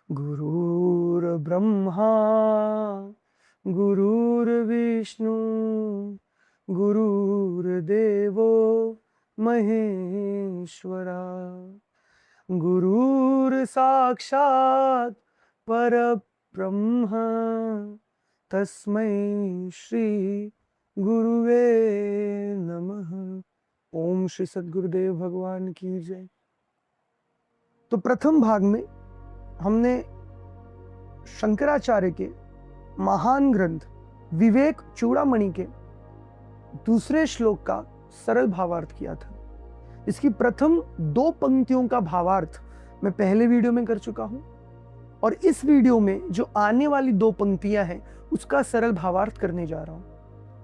गुरुर्ब्रह्मा गुरुर्विष्णु गुरुर्देवो महेश्वरा गुरुर्साक्षात् परब्रह्म तस्मै श्री गुरुवे नमः। ओम श्री सद्गुरुदेव भगवान की जय। तो प्रथम भाग में हमने शंकराचार्य के महान ग्रंथ विवेक चूड़ामणि के दूसरे श्लोक का सरल भावार्थ किया था। इसकी प्रथम दो पंक्तियों का भावार्थ मैं पहले वीडियो में कर चुका हूं और इस वीडियो में जो आने वाली दो पंक्तियां हैं उसका सरल भावार्थ करने जा रहा हूं।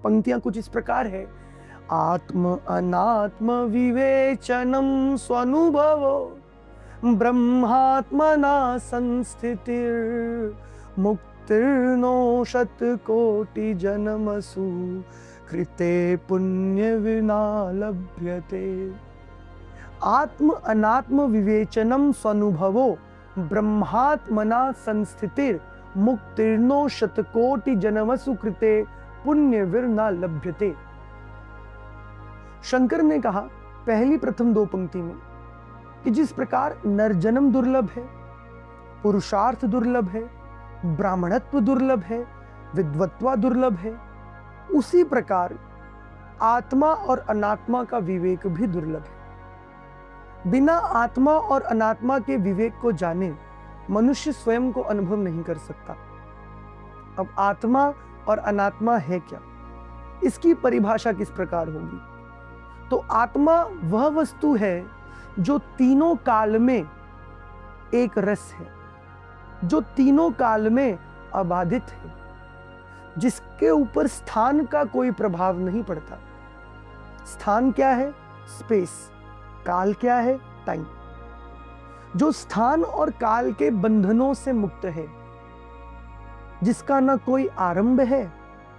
पंक्तियां कुछ इस प्रकार है। आत्म अनात्म विवेचनम स्वानुभवो ब्रह्मात्मना संस्थितिर्मुक्तिर्नो शतकोटि जन्मसु कृते पुण्य विना लभ्यते। आत्म अनात्म विवेचनम स्वानुभवो ब्रह्मात्मना संस्थितिर्मुक्तिर्नो शतकोटि जन्मसु कृते पुण्य विना लभ्यते। शंकर ने कहा पहली प्रथम दो पंक्ति में कि जिस प्रकार नरजन्म दुर्लभ है, पुरुषार्थ दुर्लभ है, ब्राह्मणत्व दुर्लभ है, विद्वत्वा दुर्लभ है, उसी प्रकार आत्मा और अनात्मा का विवेक भी दुर्लभ है। बिना आत्मा और अनात्मा के विवेक को जाने मनुष्य स्वयं को अनुभव नहीं कर सकता। अब आत्मा और अनात्मा है क्या, इसकी परिभाषा किस प्रकार होगी? तो आत्मा वह वस्तु है जो तीनों काल में एक रस है, जो तीनों काल में अबाधित है, जिसके ऊपर स्थान का कोई प्रभाव नहीं पड़ता। स्थान क्या है? स्पेस। काल क्या है? टाइम। जो स्थान और काल के बंधनों से मुक्त है, जिसका ना कोई आरंभ है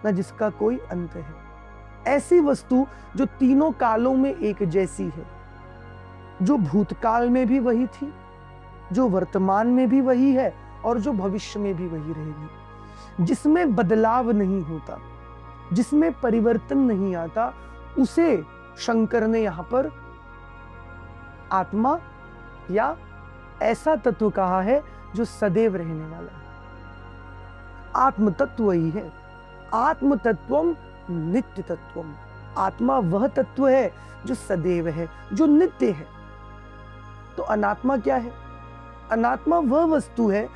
ना जिसका कोई अंत है, ऐसी वस्तु जो तीनों कालों में एक जैसी है, जो भूतकाल में भी वही थी, जो वर्तमान में भी वही है और जो भविष्य में भी वही रहेगी, जिसमें बदलाव नहीं होता, जिसमें परिवर्तन नहीं आता, उसे शंकर ने यहां पर आत्मा या ऐसा तत्व कहा है जो सदैव रहने वाला है। आत्म तत्व वही है। आत्म तत्वम नित्य तत्वम। आत्मा वह तत्व है जो सदैव है, जो नित्य है। तो अनात्मा क्या है? अनात्मा वह वस्तु है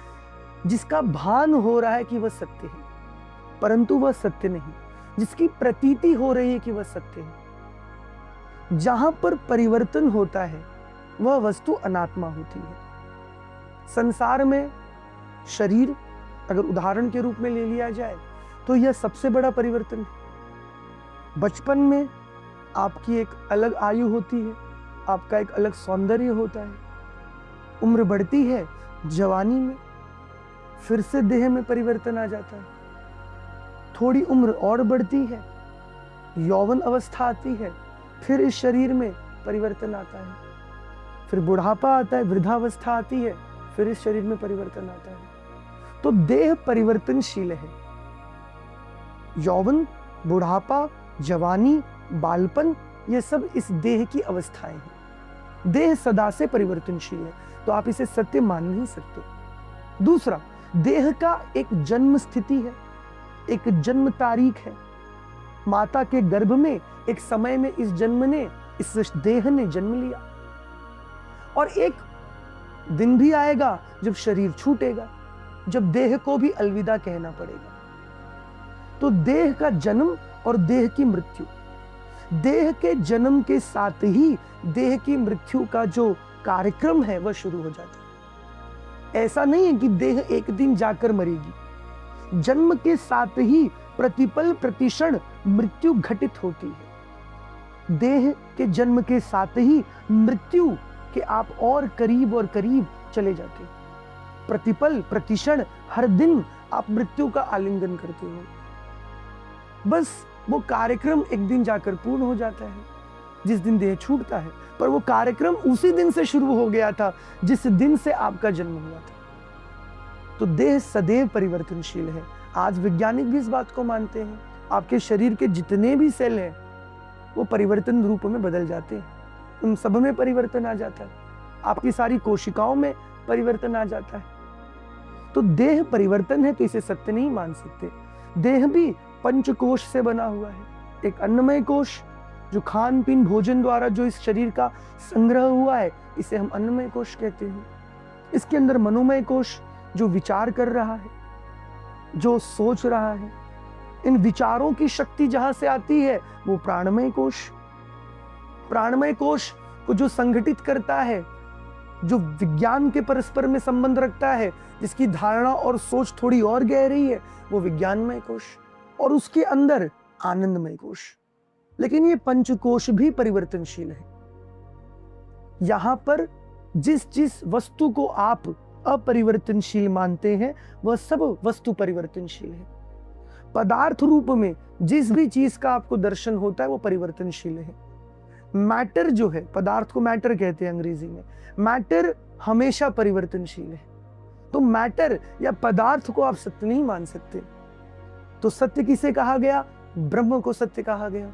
जिसका भान हो रहा है कि वह सत्य है, परंतु वह सत्य नहीं, जिसकी प्रतीति हो रही है कि वह सत्य है। जहां पर परिवर्तन होता है वह वस्तु अनात्मा होती है। संसार में शरीर अगर उदाहरण के रूप में ले लिया जाए तो यह सबसे बड़ा परिवर्तन है। बचपन में आपकी एक अलग आयु होती है, आपका एक अलग सौंदर्य होता है। उम्र बढ़ती है, जवानी में फिर से देह में परिवर्तन आ जाता है। थोड़ी उम्र और बढ़ती है, यौवन अवस्था आती है, फिर इस शरीर में परिवर्तन आता है। फिर बुढ़ापा आता है, वृद्धावस्था आती है, फिर इस शरीर में परिवर्तन आता है। तो देह परिवर्तनशील है। यौवन, बुढ़ापा, जवानी, बालपन, ये सब इस देह की अवस्थाएं हैं। देह सदा से परिवर्तनशील है, तो आप इसे सत्य मान नहीं सकते। दूसरा, देह का एक जन्म स्थिति है, एक जन्म तारीख है। माता के गर्भ में एक समय में इस देह ने जन्म लिया, और एक दिन भी आएगा जब शरीर छूटेगा, जब देह को भी अलविदा कहना पड़ेगा। तो देह का जन्म और देह की मृत्यु, देह के जन्म के साथ ही देह की मृत्यु का जो कार्यक्रम है वह शुरू हो जाता है। ऐसा नहीं है कि देह एक दिन जाकर मरेगी, जन्म के साथ ही प्रतिपल प्रतिक्षण मृत्यु घटित होती है। देह के जन्म के साथ ही मृत्यु के आप और करीब चले जाते हैं। प्रतिपल प्रतिक्षण हर दिन आप मृत्यु का आलिंगन करते हो। बस वो कार्यक्रम एक दिन जाकर पूर्ण हो जाता है, जिस दिन देह छूटता है, पर वो कार्यक्रम उसी दिन से शुरू हो गया था जिस दिन से आपका जन्म हुआ था। तो देह सदैव परिवर्तनशील है। आज वैज्ञानिक भी इस बात को मानते हैं। आपके शरीर के जितने भी सेल हैं वो परिवर्तन रूप में बदल जाते हैं, उन सब में परिवर्तन आ जाता है, आपकी सारी कोशिकाओं में परिवर्तन आ जाता है। तो देह परिवर्तन है तो इसे सत्य नहीं मान सकते। देह भी पंचकोश से बना हुआ है। एक अन्नमय कोश जो खान पीन भोजन द्वारा जो इस शरीर का संग्रह हुआ है, इसे हम अन्नमय कोश कहते हैं। इसके अंदर मनोमय कोश जो विचार कर रहा है, जो सोच रहा है, इन विचारों की शक्ति जहां से आती है वो प्राणमय कोश। प्राणमय कोश को जो संगठित करता है, जो विज्ञान के परस्पर में संबंध रखता है, जिसकी धारणा और सोच थोड़ी और गहरी है, वो विज्ञानमय कोश, और उसके अंदर आनंदमय कोश। लेकिन ये पंचकोश भी परिवर्तनशील है। यहां पर जिस वस्तु को आप अपरिवर्तनशील मानते हैं वह सब वस्तु परिवर्तनशील है। पदार्थ रूप में जिस भी चीज का आपको दर्शन होता है वो परिवर्तनशील है। मैटर जो है, पदार्थ को मैटर कहते हैं अंग्रेजी में, मैटर हमेशा परिवर्तनशील है। तो मैटर या पदार्थ को आप सत्य नहीं मान सकते। तो सत्य किसे कहा गया? ब्रह्म को सत्य कहा गया।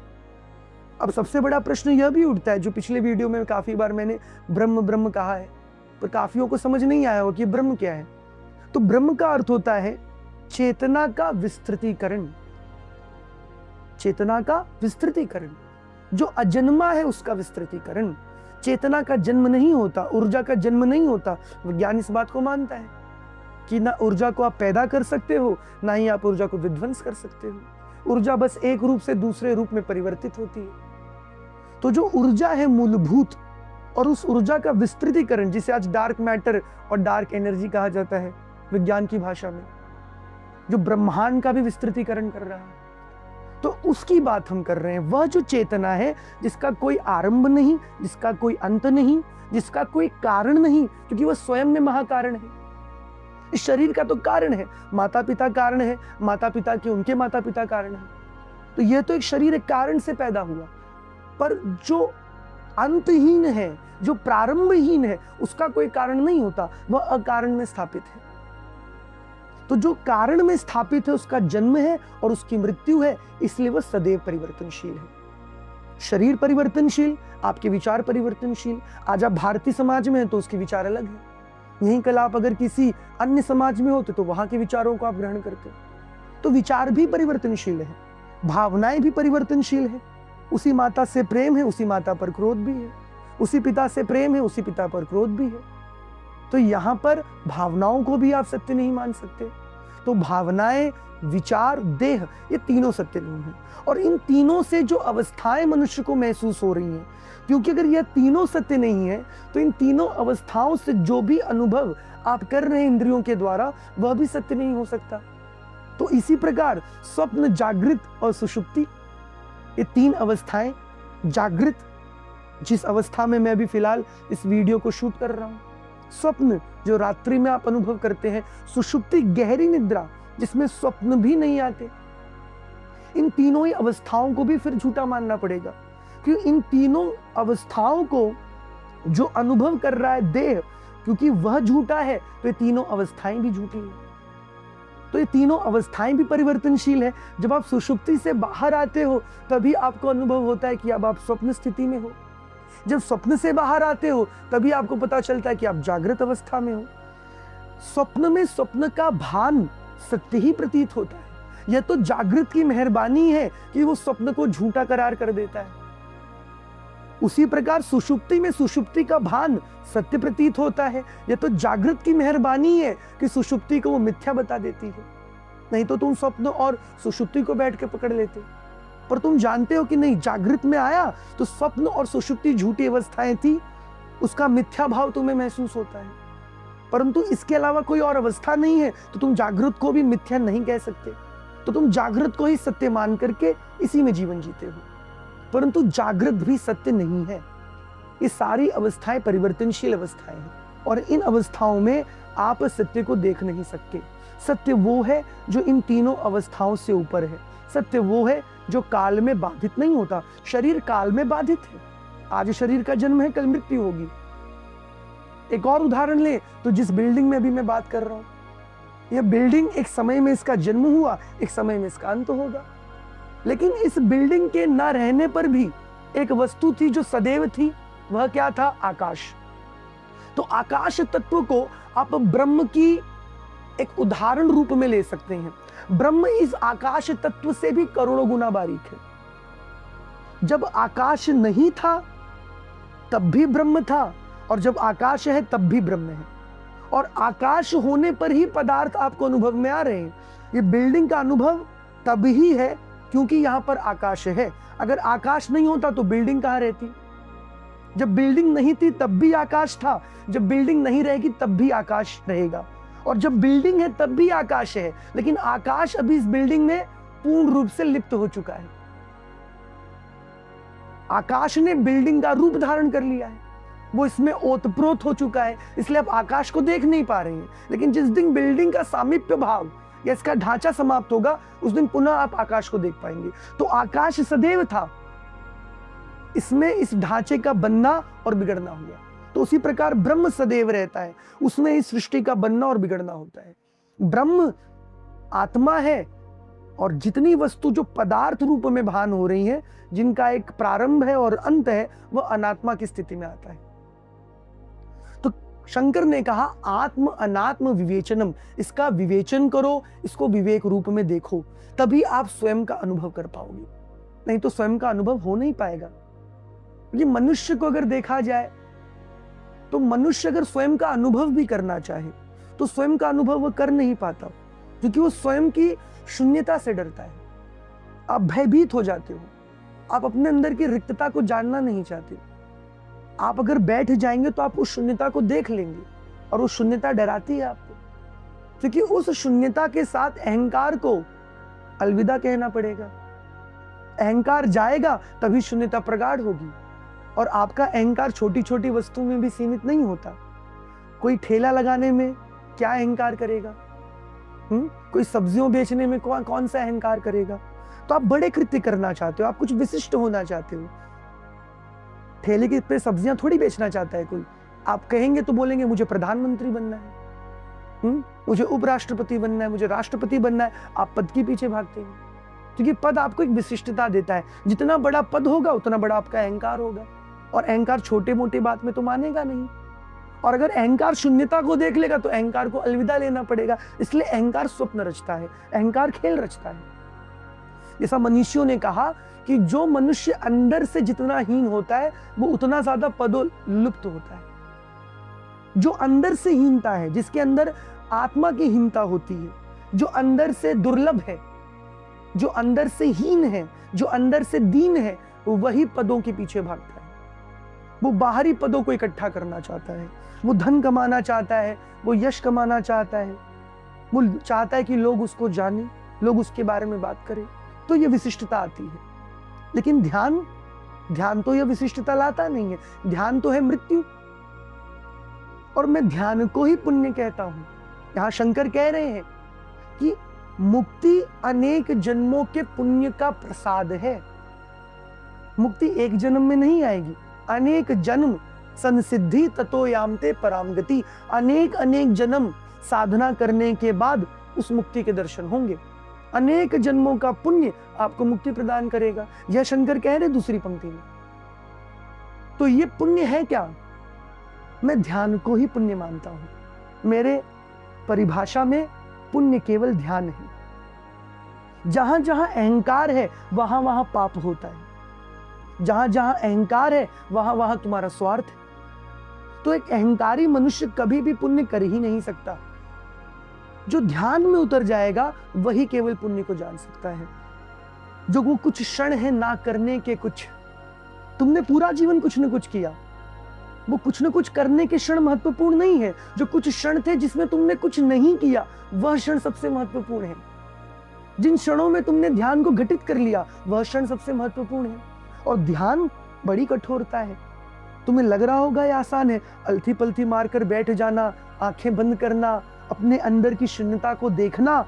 अब सबसे बड़ा प्रश्न यह भी उठता है, जो पिछले वीडियो में काफी बार मैंने ब्रह्म ब्रह्म कहा है, पर काफियों को समझ नहीं आया हो कि ब्रह्म क्या है। तो ब्रह्म का अर्थ होता है चेतना का विस्तृतीकरण। चेतना का विस्तृतीकरण, जो अजन्मा है उसका विस्तृतीकरण। चेतना का जन्म नहीं होता, ऊर्जा का जन्म नहीं होता। विज्ञान इस बात को मानता है कि ना ऊर्जा को आप पैदा कर सकते हो, ना ही आप ऊर्जा को विध्वंस कर सकते हो। ऊर्जा बस एक रूप से दूसरे रूप में परिवर्तित होती है। तो जो ऊर्जा है मूलभूत, और उस ऊर्जा का विस्तृतीकरण, जिसे आज डार्क मैटर और डार्क एनर्जी कहा जाता है विज्ञान की भाषा में, जो ब्रह्मांड का भी विस्तृतीकरण कर रहा है, तो उसकी बात हम कर रहे हैं। वह जो चेतना है जिसका कोई आरंभ नहीं, जिसका कोई अंत नहीं, जिसका कोई कारण नहीं, क्योंकि वह स्वयं में महाकारण है। इस शरीर का तो कारण है, माता पिता कारण है, माता पिता के उनके माता पिता कारण है। तो यह तो एक शरीर एक कारण से पैदा हुआ, पर जो अंतहीन है, जो प्रारंभहीन है, उसका कोई कारण नहीं होता, वह अकारण में स्थापित है। तो जो कारण में स्थापित है उसका जन्म है और उसकी मृत्यु है, इसलिए वह सदैव परिवर्तनशील है। शरीर परिवर्तनशील, आपके विचार परिवर्तनशील। आज आप भारतीय समाज में हैं तो उसके विचार अलग हैं। यहीं कल आप अगर किसी अन्य समाज में होते तो वहां के विचारों को आप ग्रहण करते। तो विचार भी परिवर्तनशील है, भावनाएं भी परिवर्तनशील है। उसी माता से प्रेम है, उसी माता पर क्रोध भी है। उसी पिता से प्रेम है, उसी पिता पर क्रोध भी है। तो यहां पर भावनाओं को भी आप सत्य नहीं मान सकते। तो भावनाएं, विचार, देह, ये तीनों सत्य नहीं है। और इन तीनों से जो अवस्थाएं मनुष्य को महसूस हो रही हैं, क्योंकि अगर यह तीनों सत्य नहीं है तो इन तीनों अवस्थाओं से जो भी अनुभव आप कर रहे हैं इंद्रियों के द्वारा, वह भी सत्य नहीं हो सकता। तो इसी प्रकार स्वप्न, जागृत और सुषुप्ति, ये तीन अवस्थाएं, जागृत जिस अवस्था में मैं अभी फिलहाल इस वीडियो को शूट कर रहा हूं, स्वप्न जो रात्रि में आप अनुभव करते हैं, सुषुप्ति गहरी निद्रा जिसमें स्वप्न भी नहीं आते। इन तीनों ही अवस्थाओं को भी फिर झूठा मानना पड़ेगा, क्योंकि इन तीनों अवस्थाओं को जो अनुभव कर रहा है देह, क्योंकि वह झूठा है तो ये तीनों अवस्थाएं भी झूठी हैं। तो ये तीनों अवस्थाएं भी परिवर्तनशील है। जब आप सुषुप्ति से बाहर आते हो तभी आपको अनुभव होता है कि अब आप स्वप्न स्थिति में हो। जब स्वप्न से बाहर आते हो तभी आपको पता चलता है कि आप जागृत अवस्था में हो। स्वप्न में स्वप्न का भान सत्य ही प्रतीत होता है। यह तो जागृत की मेहरबानी है कि वो स्वप्न को झूठा करार कर देता है। उसी प्रकार सुषुप्ति में सुषुप्ति का भान सत्य प्रतीत होता है। यह तो जागृत की मेहरबानी है कि सुषुप्ति को वो मिथ्या बता देती है। नहीं तो तुम स्वप्न और सुषुप्ति को बैठ के पकड़ लेते। पर तुम जानते हो कि नहीं, जागृत में आया तो स्वप्न और सुषुप्ति झूठी अवस्थाएं थी, उसका मिथ्या भाव तुम्हें महसूस होता है। परंतु इसके अलावा कोई और अवस्था नहीं है, तो तुम जागृत को भी मिथ्या नहीं कह सकते। तो तुम जागृत को ही सत्य मान करके इसी में जीवन जीते हो। परंतु जागृत भी सत्य नहीं है। ये सारी अवस्थाएं परिवर्तनशील अवस्थाएं हैं, और इन अवस्थाओं में आप सत्य को देख नहीं सकते। सत्य वो है जो इन तीनों अवस्थाओं से ऊपर है। सत्य वो है जो काल में बाधित नहीं होता। शरीर काल में बाधित है। आज शरीर का जन्म है, कल मृत्यु होगी। एक और उदाहरण ले तो जिस बिल्डिंग में अभी मैं बात कर रहा हूं, यह बिल्डिंग एक समय में इसका जन्म हुआ, एक समय में इसका अंत होगा। लेकिन इस बिल्डिंग के न रहने पर भी एक वस्तु थी जो सदैव थी, वह क्या था? आकाश। तो आकाश तत्व को आप ब्रह्म की एक उदाहरण रूप में ले सकते हैं। ब्रह्म इस आकाश तत्व से भी करोड़ों गुना बारीक है। जब आकाश नहीं था तब भी ब्रह्म था, और जब आकाश है तब भी ब्रह्म है। और आकाश होने पर ही पदार्थ आपको अनुभव में आ रहे हैं। ये बिल्डिंग का अनुभव तब ही है क्योंकि यहां पर आकाश है। अगर आकाश नहीं होता तो बिल्डिंग कहां रहती? जब बिल्डिंग नहीं थी तब भी आकाश था, जब बिल्डिंग नहीं रहेगी तब भी आकाश रहेगा, और जब बिल्डिंग है तब भी आकाश है। लेकिन आकाश अभी इस बिल्डिंग में पूर्ण रूप से लिप्त हो चुका है। आकाश ने बिल्डिंग का रूप धारण कर लिया है, वो इसमें ओतप्रोत हो चुका है, इसलिए आप आकाश को देख नहीं पा रहे हैं। लेकिन जिस दिन बिल्डिंग का सामीप्य भाव या इसका ढांचा समाप्त होगा, उस दिन पुनः आप आकाश को देख पाएंगे। तो आकाश सदैव था, इसमें इस ढांचे का बनना और बिगड़ना हुआ। तो उसी प्रकार ब्रह्म सदैव रहता है, उसमें इस सृष्टि का बनना और बिगड़ना होता है। ब्रह्म आत्मा है, और जितनी वस्तु जो पदार्थ रूप में भान हो रही है, जिनका एक प्रारंभ है और अंत है, वह अनात्मा की स्थिति में आता है। तो शंकर ने कहा आत्म अनात्म विवेचनम, इसका विवेचन करो, इसको विवेक रूप में देखो, तभी आप स्वयं का अनुभव कर पाओगे। नहीं तो स्वयं का अनुभव हो नहीं पाएगा। ये मनुष्य को अगर देखा जाए तो मनुष्य अगर स्वयं का अनुभव भी करना चाहे तो स्वयं का अनुभव वह कर नहीं पाता, क्योंकि वो स्वयं की शून्यता से डरता है। आप भयभीत हो जाते हो, आप अपने अंदर की रिक्तता को जानना नहीं चाहते। आप अगर बैठ जाएंगे तो आप उस शून्यता को देख लेंगे, और वो शून्यता डराती है आपको, क्योंकि उस शून्यता के साथ अहंकार को अलविदा कहना पड़ेगा। अहंकार जाएगा तभी शून्यता प्रगाढ़ होगी। और आपका अहंकार छोटी छोटी वस्तु में भी सीमित नहीं होता। कोई ठेला लगाने में क्या अहंकार करेगा? कोई सब्जियों बेचने में कौन सा अहंकार करेगा? तो आप बड़े कृत्य करना चाहते हो, आप कुछ विशिष्ट होना चाहते हो। ठेले के पे सब्जियां थोड़ी बेचना चाहता है कोई। आप कहेंगे तो बोलेंगे मुझे प्रधानमंत्री बनना है, मुझे उपराष्ट्रपति बनना है, मुझे राष्ट्रपति बनना है। आप पद के पीछे भागते हैं, क्योंकि पद आपको एक विशिष्टता देता है। जितना बड़ा पद होगा उतना बड़ा आपका अहंकार होगा, और अहंकार छोटे मोटे बात में तो मानेगा नहीं। और अगर अहंकार शून्यता को देख लेगा तो अहंकार को अलविदा लेना पड़ेगा। इसलिए अहंकार स्वप्न रचता है, अहंकार खेल रचता है। जैसा मनीषियों ने कहा कि जो मनुष्य अंदर से जितना हीन होता है वो उतना ज्यादा पदो लुप्त होता है। जो अंदर से हीनता है, जिसके अंदर आत्मा की हीनता होती है, जो अंदर से दुर्लभ है, जो अंदर से हीन है, जो अंदर से दीन है, वही पदों के पीछे भागता है। वो बाहरी पदों को इकट्ठा करना चाहता है, वो धन कमाना चाहता है, वो यश कमाना चाहता है, वो चाहता है कि लोग उसको जाने, लोग उसके बारे में बात करें, तो ये विशिष्टता आती है। लेकिन ध्यान तो यह विशिष्टता लाता नहीं है। ध्यान तो है मृत्यु, और मैं ध्यान को ही पुण्य कहता हूं। यहां शंकर कह रहे हैं कि मुक्ति अनेक जन्मों के पुण्य का प्रसाद है। मुक्ति एक जन्म में नहीं आएगी, अनेक जन्म संसिद्धि ततो यामते परामगति। अनेक अनेक जन्म साधना करने के बाद उस मुक्ति के दर्शन होंगे। अनेक जन्मों का पुण्य आपको मुक्ति प्रदान करेगा, यह शंकर कह रहे दूसरी पंक्ति में। तो ये पुण्य है क्या? मैं ध्यान को ही पुण्य मानता हूं। मेरे परिभाषा में पुण्य केवल ध्यान है। जहां जहां अहंकार है वहां वहां पाप होता है। जहां जहां अहंकार है वहां वहां तुम्हारा स्वार्थ है। तो एक अहंकारी मनुष्य कभी भी पुण्य कर ही नहीं सकता। जो ध्यान में उतर जाएगा वही केवल पुण्य को जान सकता है। जो वो कुछ क्षण है ना करने के, कुछ तुमने पूरा जीवन कुछ न कुछ किया, वो कुछ न कुछ करने के क्षण महत्वपूर्ण नहीं है। जो कुछ क्षण थे जिसमें तुमने कुछ नहीं किया, वह क्षण सबसे महत्वपूर्ण है। जिन क्षणों में तुमने ध्यान को घटित कर लिया, वह क्षण सबसे महत्वपूर्ण है। और ध्यान बड़ी कठोरता है। तुम्हें लग रहा होगा ये आसान है, अलथी पलथी मारकर बैठ जाना, आंखें बंद करना, अपने अंदर की शून्यता को देखना।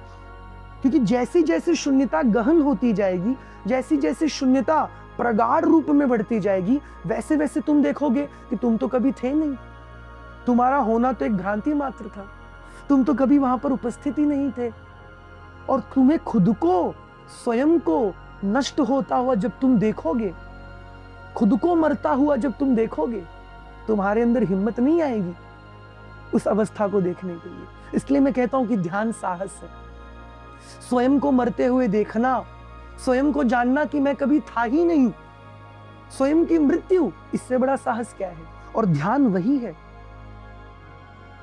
क्योंकि जैसी जैसी शून्यता गहन होती जाएगी, जैसी जैसी शून्यता प्रगाढ़ रूप में बढ़ती जाएगी, वैसे वैसे तुम देखोगे कि तुम तो कभी थे नहीं, तुम्हारा होना तो एक भ्रांति मात्र था। तुम तो कभी वहां पर उपस्थित ही नहीं थे। और तुम्हें खुद को, स्वयं को नष्ट होता हुआ जब तुम देखोगे, खुद को मरता हुआ जब तुम देखोगे, तुम्हारे अंदर हिम्मत नहीं आएगी उस अवस्था को देखने के लिए। इसलिए मैं कहता हूं कि ध्यान साहस है। स्वयं को मरते हुए देखना, स्वयं को जानना कि मैं कभी था ही नहीं, स्वयं की मृत्यु, इससे बड़ा साहस क्या है। और ध्यान वही है,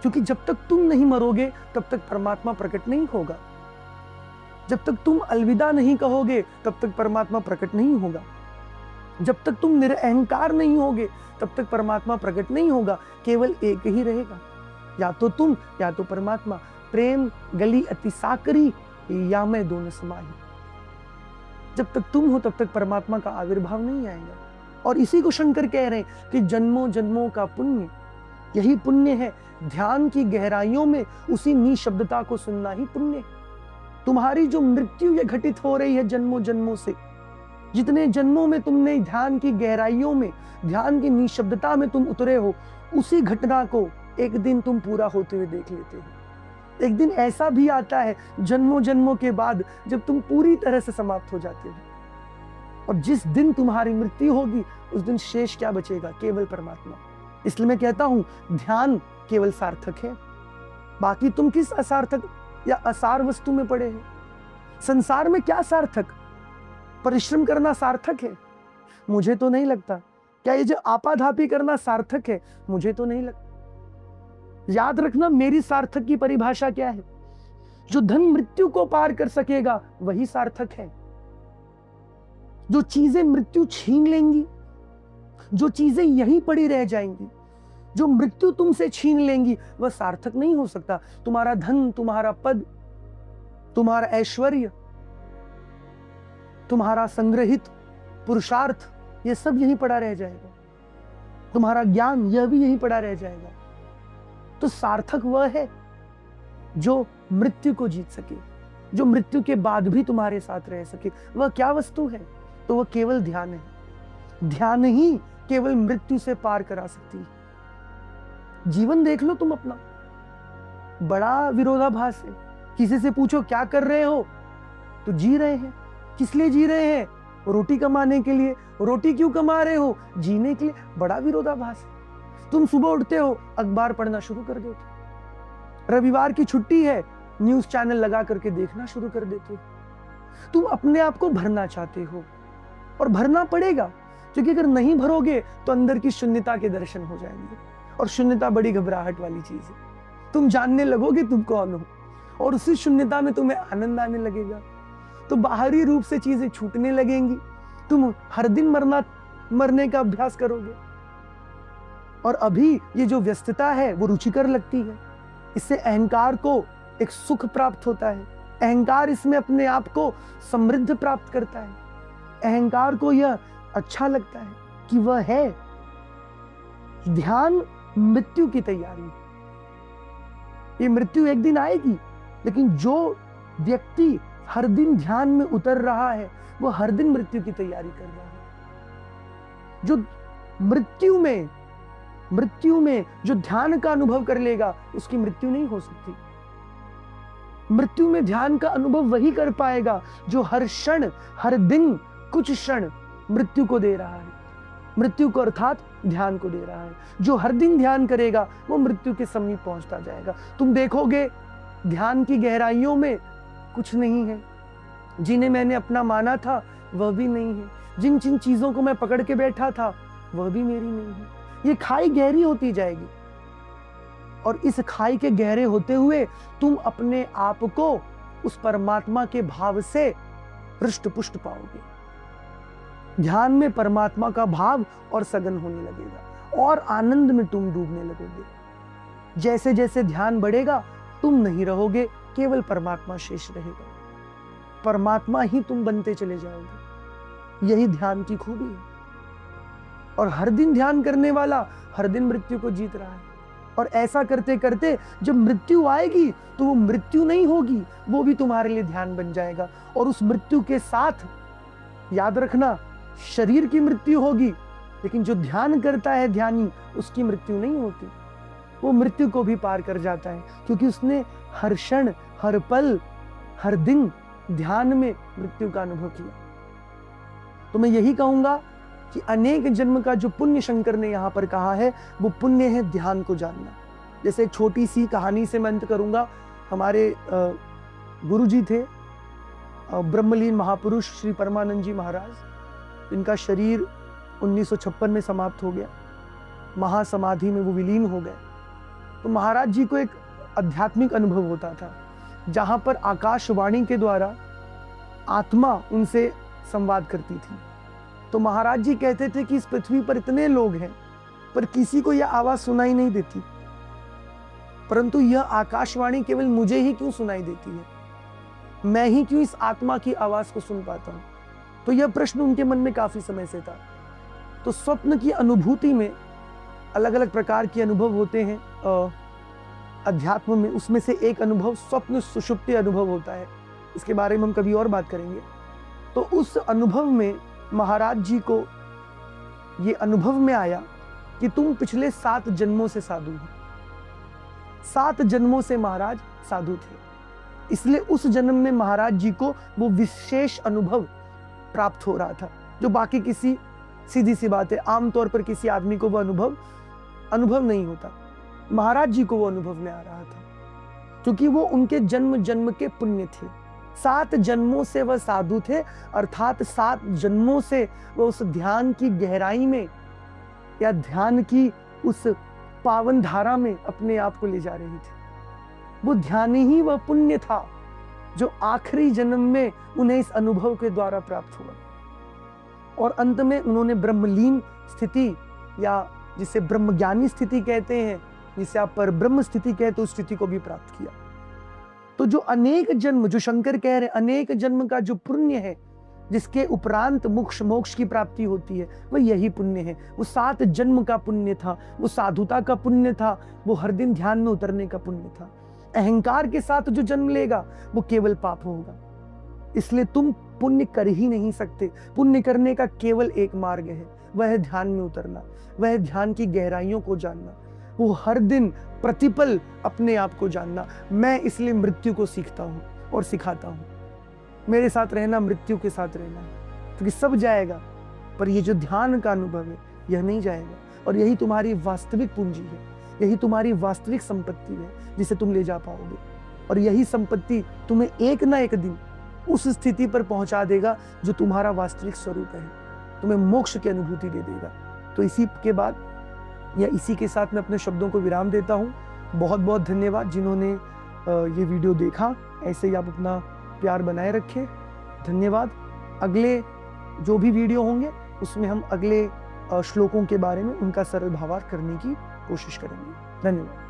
क्योंकि जब तक तुम नहीं मरोगे तब तक परमात्मा प्रकट नहीं होगा। जब तक तुम अलविदा नहीं कहोगे तब तक परमात्मा प्रकट नहीं होगा। जब तक तुम निरअहंकार नहीं होगे तब तक परमात्मा प्रकट नहीं होगा। केवल एक ही रहेगा, या तो तुम या तो परमात्मा। प्रेम गली अति साकरी, या मैं दोनों समाही। जब तक तुम हो तब तक परमात्मा का आविर्भाव नहीं आएगा। और इसी को शंकर कह रहे हैं कि जन्मों जन्मों का पुण्य, यही पुण्य है। ध्यान की गहराइयों में उसी निशब्दता को सुनना ही पुण्य है। तुम्हारी जो मृत्यु ये घटित हो रही है जन्मों जन्मों से, जितने जन्मों में तुमने ध्यान की गहराइयों में, ध्यान की निशब्दता में तुम उतरे हो, उसी घटना को एक दिन तुम पूरा होते हुए देख लेते हो। एक दिन ऐसा भी आता है जन्मों जन्मों के बाद जब तुम पूरी तरह से समाप्त हो जाते हो। और जिस दिन तुम्हारी मृत्यु होगी उस दिन शेष क्या बचेगा? केवल परमात्मा। इसलिए मैं कहता हूं ध्यान केवल सार्थक है। बाकी तुम किस असार्थक या असार वस्तु में पड़े हैं? संसार में क्या सार्थक? परिश्रम करना सार्थक है? मुझे तो नहीं लगता। क्या ये जो आपाधापी करना सार्थक है? मुझे तो नहीं लगता। याद रखना, मेरी सार्थक की परिभाषा क्या है? जो धन मृत्यु को पार कर सकेगा वही सार्थक है। जो चीजें मृत्यु छीन लेंगी, जो चीजें यहीं पड़ी रह जाएंगी, जो मृत्यु तुमसे छीन लेंगी, वह सार्थक नहीं हो सकता। तुम्हारा धन, तुम्हारा पद, तुम्हारा ऐश्वर्य, तुम्हारा संग्रहित पुरुषार्थ, यह सब यहीं पड़ा रह जाएगा। तुम्हारा ज्ञान, यह भी यहीं पड़ा रह जाएगा। तो सार्थक वह है जो मृत्यु को जीत सके, जो मृत्यु के बाद भी तुम्हारे साथ रह सके। वह क्या वस्तु है? तो वह केवल ध्यान है। ध्यान ही केवल मृत्यु से पार करा सकती है। जीवन देख लो तुम अपना, बड़ा विरोधाभास है। किसी से पूछो क्या कर रहे हो, तो जी रहे हैं। किस लिए जी रहे हैं? रोटी कमाने के लिए। रोटी क्यों कमा रहे हो? जीने के लिए। बड़ा विरोधाभास है। तुम सुबह उठते हो, अखबार पढ़ना शुरू कर देते हो। रविवार की छुट्टी है, न्यूज चैनल लगा करके देखना शुरू कर देते हो। तुम अपने आप को भरना चाहते हो, और भरना पड़ेगा, क्योंकि अगर नहीं भरोगे तो अंदर की शून्यता के दर्शन हो जाएंगे। और शून्यता बड़ी घबराहट वाली चीज है। तुम जानने लगोगे तुम कौन हो, और उसी शून्यता में तुम्हें आनंद आने लगेगा। तो बाहरी रूप से चीजें छूटने लगेंगी। तुम हर दिन मरने का अभ्यास करोगे। और अभी ये जो व्यस्तता है वो रुचिकर लगती है। इससे अहंकार को एक सुख प्राप्त होता है। अहंकार इसमें अपने आप को समृद्ध प्राप्त करता है। अहंकार को यह अच्छा लगता है कि वह है। ध्यान मृत्यु की तैयारी। ये मृत्यु एक दिन आएगी, लेकिन जो व्यक्ति हर दिन ध्यान में उतर रहा है वो हर दिन मृत्यु की तैयारी कर रहा है। जो मृत्यु में जो ध्यान का अनुभव कर लेगा उसकी मृत्यु नहीं हो सकती। मृत्यु में ध्यान का अनुभव वही कर पाएगा जो हर क्षण, हर दिन कुछ क्षण मृत्यु को दे रहा है। मृत्यु को अर्थात ध्यान को दे रहा है। जो हर दिन ध्यान करेगा वो मृत्यु के समीप पहुंचता जाएगा। तुम देखोगे ध्यान की गहराइयों में कुछ नहीं है। जिन्हें मैंने अपना माना था वह भी नहीं है। जिन जिन चीजों को मैं पकड़ के बैठा था वह भी मेरी नहीं है। ये खाई गहरी होती जाएगी, और इस खाई के गहरे होते हुए तुम अपने आप को उस परमात्मा के भाव से हृष्ट पुष्ट पाओगे। ध्यान में परमात्मा का भाव और सघन होने लगेगा, और आनंद में तुम डूबने लगोगे। जैसे जैसे ध्यान बढ़ेगा तुम नहीं रहोगे, केवल परमात्मा शेष रहेगा। परमात्मा ही तुम बनते चले जाओगे। यही ध्यान की खूबी है। और हर दिन ध्यान करने वाला हर दिन मृत्यु को जीत रहा है। और ऐसा करते करते जब मृत्यु आएगी तो वो मृत्यु नहीं होगी, वो भी तुम्हारे लिए ध्यान बन जाएगा। और उस मृत्यु के साथ याद रखना, शरीर की मृत्यु होगी, लेकिन जो ध्यान करता है ध्यानी, उसकी मृत्यु नहीं होती। वो मृत्यु को भी पार कर जाता है, क्योंकि उसने हर क्षण, हर पल, हर दिन ध्यान में मृत्यु का अनुभव किया। तो मैं यही कहूंगा कि अनेक जन्म का जो पुण्य शंकर ने यहाँ पर कहा है, वो पुण्य है ध्यान को जानना। जैसे एक छोटी सी कहानी से मैं अंत करूंगा। हमारे गुरु जी थे ब्रह्मलीन महापुरुष श्री परमानंद जी महाराज। इनका शरीर 1956 में समाप्त हो गया, महासमाधि में वो विलीन हो गए। तो महाराज जी को एक आध्यात्मिक अनुभव होता था, जहां पर आकाशवाणी के द्वारा आत्मा उनसे संवाद करती थी। तो महाराज जी कहते थे कि इस पृथ्वी पर इतने लोग हैं, पर किसी को यह आवाज सुनाई नहीं देती, परंतु यह आकाशवाणी केवल मुझे ही क्यों सुनाई देती है, मैं ही क्यों इस आत्मा की आवाज को सुन पाता हूं। तो यह प्रश्न उनके मन में काफी समय से था। तो स्वप्न की अनुभूति में अलग अलग प्रकार के अनुभव होते हैं अध्यात्म में। उसमें से एक अनुभव स्वप्न सुषुप्ति अनुभव होता है, इसके बारे में हम कभी और बात करेंगे। तो उस अनुभव में महाराज जी को ये अनुभव में आया कि तुम पिछले 7 जन्मों से साधु हो। 7 जन्मों से महाराज साधु थे, इसलिए उस जन्म में महाराज जी को वो विशेष अनुभव प्राप्त हो रहा था, जो बाकी किसी, सीधी सी बात है, आमतौर पर किसी आदमी को वो अनुभव नहीं होता। महाराज जी को वो अनुभव में आ रहा था, क्योंकि वो उनके जन्म जन्म के पुण्य थे। 7 जन्मों से वह साधु थे, अर्थात 7 जन्मों से वह उस ध्यान की गहराई में या ध्यान की उस पावन धारा में अपने आप को ले जा रही थी। वो ध्यान ही वह पुण्य था जो आखिरी जन्म में उन्हें इस अनुभव के द्वारा प्राप्त हुआ, और अंत में उन्होंने ब्रह्मलीन स्थिति, या जिसे ब्रह्मज्ञानी स्थिति कहते हैं, जिसे आप पर ब्रह्म स्थिति कहते, उस स्थिति को भी प्राप्त किया। तो जो अनेक जन्म, जो शंकर कह रहे अनेक जन्म का जो पुण्य है, जिसके उपरांत मोक्ष की प्राप्ति होती है, वह यही पुण्य है। वो 7 जन्म का पुण्य था, वो साधुता का पुण्य था, वो हर दिन ध्यान में उतरने का पुण्य था। अहंकार के साथ जो जन्म लेगा वो केवल पाप होगा। इसलिए तुम पुण्य कर ही नहीं सकते। पुण्य करने का केवल एक मार्ग है, वह है ध्यान में उतरना, वह है ध्यान की गहराइयों को जानना, वो हर दिन प्रतिपल अपने आप को जानना। मैं इसलिए मृत्यु को सीखता हूँ और सिखाता हूँ। मेरे साथ रहना मृत्यु के साथ रहना है, क्योंकि सब जाएगा, पर ये जो ध्यान का अनुभव है यह नहीं जाएगा। और यही तुम्हारी वास्तविक पूंजी है, यही तुम्हारी वास्तविक संपत्ति है, जिसे तुम ले जा पाओगे। और यही संपत्ति तुम्हें एक ना एक दिन उस स्थिति पर पहुंचा देगा जो तुम्हारा वास्तविक स्वरूप है, तुम्हें मोक्ष की अनुभूति दे देगा। तो इसी के बाद या इसी के साथ मैं अपने शब्दों को विराम देता हूँ। बहुत बहुत धन्यवाद जिन्होंने ये वीडियो देखा। ऐसे ही आप अपना प्यार बनाए रखें। धन्यवाद। अगले जो भी वीडियो होंगे उसमें हम अगले श्लोकों के बारे में उनका सरल भावार्थ करने की कोशिश करेंगे। धन्यवाद।